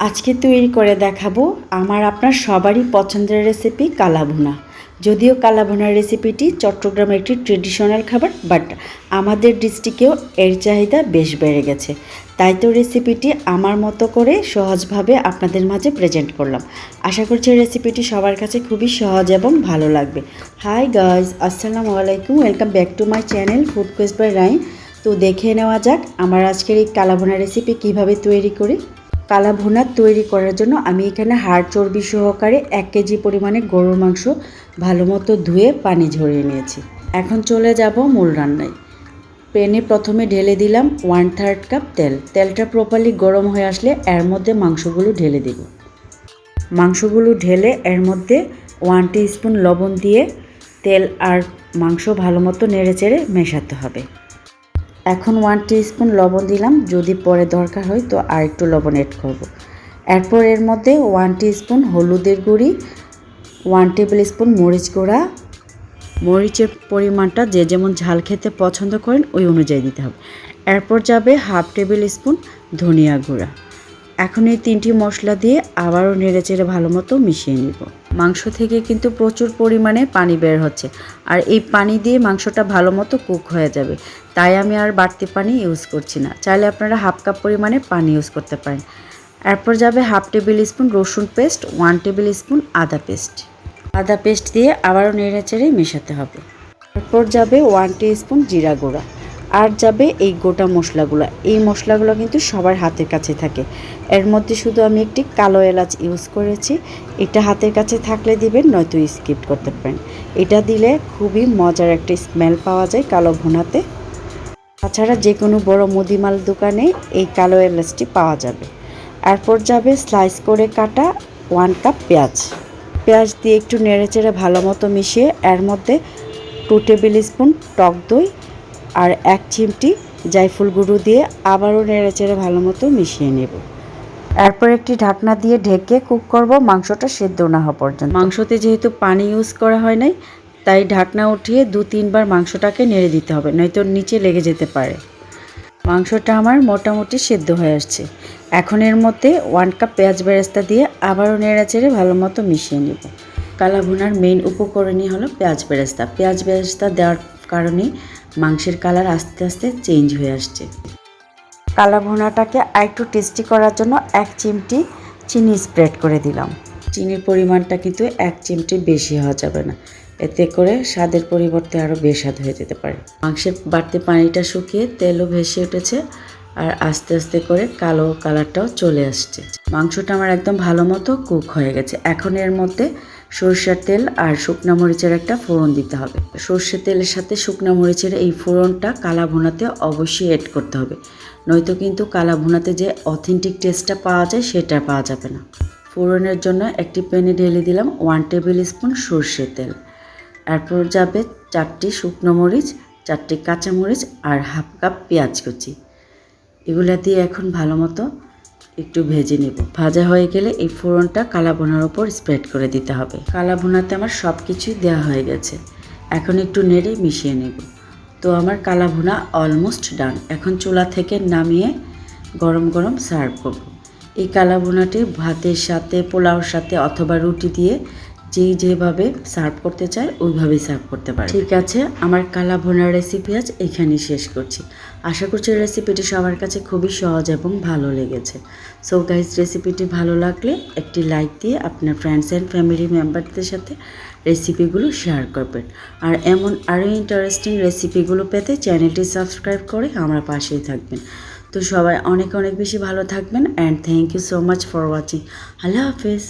আজকে তৈরি করে দেখাবো আমার আপনার সবারই পছন্দের রেসিপি কালাভুনা। যদিও কালাভুনার রেসিপিটি চট্টগ্রামের একটি ট্রেডিশনাল খাবার, বাট আমাদের ডিস্ট্রিক্টেও এর চাহিদা বেশ বেড়ে গেছে। তাই তো রেসিপিটি আমার মতো করে সহজভাবে আপনাদের মাঝে প্রেজেন্ট করলাম। আশা করছি রেসিপিটি সবার কাছে খুবই সহজ এবং ভালো লাগবে। হাই গাইজ, আসসালামু আলাইকুম, welcome back to my channel food quest by Rain. তো দেখে নেওয়া যাক আমার আজকের এই কালাভুনা রেসিপি কিভাবে তৈরি করি। কালা ভুনা তৈরি করার জন্য আমি এখানে হাড় চর্বি সহকারে 1 কেজি পরিমাণে গরুর মাংস ভালো মতো ধুয়ে পানি ঝরিয়ে নিয়েছি। এখন চলে যাব মূল রান্নায়। প্যানে প্রথমে ঢেলে দিলাম 1/3 কাপ তেল। তেলটা প্রপারলি গরম হয়ে আসলে এর মধ্যে মাংসগুলো ঢেলে দেব। মাংসগুলো ঢেলে এর মধ্যে 1 টিস্পুন লবণ দিয়ে তেল আর মাংস ভালো মতো নেড়েচেড়ে মেশাতে হবে। এখন 1 টিস্পুন লবণ দিলাম, যদি পরে দরকার হয় তো আর একটু লবণ অ্যাড করব। এরপর এর মধ্যে 1 টিস্পুন হলুদের গুঁড়ি, 1 টেবিল স্পুন মরিচ গুঁড়া। মরিচের পরিমাণটা যে যেমন ঝাল খেতে পছন্দ করেন ওই অনুযায়ী দিতে হবে। এরপর যাবে 1/2 টেবিল স্পুন ধনিয়া গুঁড়া। এখন এই 3টি মশলা দিয়ে আবারও নেড়েচেড়ে ভালো মতো মিশিয়ে নিব। মাংস থেকে কিন্তু প্রচুর পরিমাণে পানি বের হচ্ছে, আর এই পানি দিয়ে মাংসটা ভালো মতো কুক হয়ে যাবে। তাই আমি আর বাড়তি পানি ইউজ করছি না। চাইলে আপনারা 1/2 কাপ পরিমাণে পানি ইউজ করতে পারেন। এরপর যাবে 1/2 টেবিল স্পুন রসুন পেস্ট, 1 টেবিল স্পুন আদা পেস্ট। আদা পেস্ট দিয়ে আবারও নেড়েচেড়ে মেশাতে হবে। এরপর যাবে 1 টিস্পুন জিরা গুঁড়া, আর যাবে এই গোটা মশলাগুলো। এই মশলাগুলো কিন্তু সবার হাতের কাছে থাকে। এর মধ্যে শুধু আমি একটি কালো এলাচ ইউজ করেছি। এটা হাতের কাছে থাকলে দিবেন, নয়তো স্কিপ করতে পারেন। এটা দিলে খুবই মজার একটা স্মেল পাওয়া যায় কালো ভুনাতে। তাছাড়া যে কোনো বড় মুদিমাল দোকানে এই কালো এলাচটি পাওয়া যাবে। এরপর যাবে স্লাইস করে কাটা 1 কাপ পেঁয়াজ। পেঁয়াজ দিয়ে একটু নেড়েচেড়ে ভালো মতো মিশিয়ে এর মধ্যে 2 টেবিল স্পুন টক দই আর 1 চিমটি জায়ফল গুঁড়ো দিয়ে আবারও নেড়েচেড়ে ভালো মতো মিশিয়ে নেব। এরপর একটি ঢাকনা দিয়ে ঢেকে কুক করব মাংসটা সেদ্ধ না হওয়া পর্যন্ত। মাংসতে যেহেতু পানি ইউজ করা হয় নাই, তাই ঢাকনা উঠিয়ে 2-3 বার মাংসটাকে নেড়ে দিতে হবে, নয়তো নিচে লেগে যেতে পারে। মাংসটা আমার মোটামুটি সেদ্ধ হয়ে আসছে। এখন এর মধ্যে 1 কাপ পেঁয়াজ বেরেস্তা দিয়ে আবারও নেড়েচেড়ে ভালো মতো মিশিয়ে নেব। কালাভুনার মেইন উপকরণই হলো পেঁয়াজ বেরেস্তা। পেঁয়াজ বেরেস্তা দেওয়ার কারণে মাংসের কালার আস্তে আস্তে চেঞ্জ হয়ে আসছে। কালাভুনাটাকে আরেকটু টেস্টি করার জন্য 1 চিমটি চিনি স্প্রেড করে দিলাম। চিনির পরিমাণটা কিন্তু 1 চিমটি বেশি হওয়া যাবে না, এতে করে স্বাদের পরিবর্তে আরও বেস্বাদ হয়ে যেতে পারে। মাংসের বাড়তি পানিটা শুকিয়ে তেলও ভেসে উঠেছে, আর আস্তে আস্তে করে কালো কালারটাও চলে আসছে। মাংসটা আমার একদম ভালো মতো কুক হয়ে গেছে। এখন এর মধ্যে সরষের তেল আর শুকনা মরিচের একটা ফোড়ন দিতে হবে। সরষের তেলের সাথে শুকনা মরিচের এই ফোড়নটা কালা ভুনাতে অবশ্যই অ্যাড করতে হবে, নয়তো কিন্তু কালা ভুনাতে যে অথেন্টিক টেস্টটা পাওয়া যায় সেটা পাওয়া যাবে না। ফোড়নের জন্য একটি প্যানে ঢেলে দিলাম 1 টেবিল স্পুন সরষের তেল। এরপর যাবে 4টি শুকনো মরিচ, 4টি কাঁচামরিচ আর 1/2 কাপ পেঁয়াজ কুচি। এগুলা দিয়ে এখন ভালো মতো একটু ভেজে নেব। ভাজা হয়ে গেলে এই ফোড়নটা কালাভুনার ওপর স্প্রেড করে দিতে হবে। কালাভুনাতে আমার সব কিছুই দেওয়া হয়ে গেছে। এখন একটু নেড়ে মিশিয়ে নেব। তো আমার কালাভুনা অলমোস্ট ডান। এখন চুলা থেকে নামিয়ে গরম গরম সার্ভ করব। এই কালাভুনাটি ভাতের সাথে, পোলাওর সাথে অথবা রুটি দিয়ে যেভাবে সার্ভ করতে চায় ওইভাবেই সার্ভ করতে পারে। ঠিক আছে, আমার কালাভুনার রেসিপি আজ এখানেই শেষ করছি। আশা করছি রেসিপিটি সবার কাছে খুবই সহজ এবং ভালো লেগেছে। সো গাইস, রেসিপিটি ভালো লাগলে একটি লাইক দিয়ে আপনার ফ্রেন্ডস অ্যান্ড ফ্যামিলি মেম্বারদের সাথে রেসিপিগুলো শেয়ার করবেন। আর এমন আরও ইন্টারেস্টিং রেসিপিগুলো পেতে চ্যানেলটি সাবস্ক্রাইব করে আমার পাশেই থাকবেন। তো সবাই অনেক অনেক বেশি ভালো থাকবেন, and thank you so much for watching. আল্লাহ হাফেজ।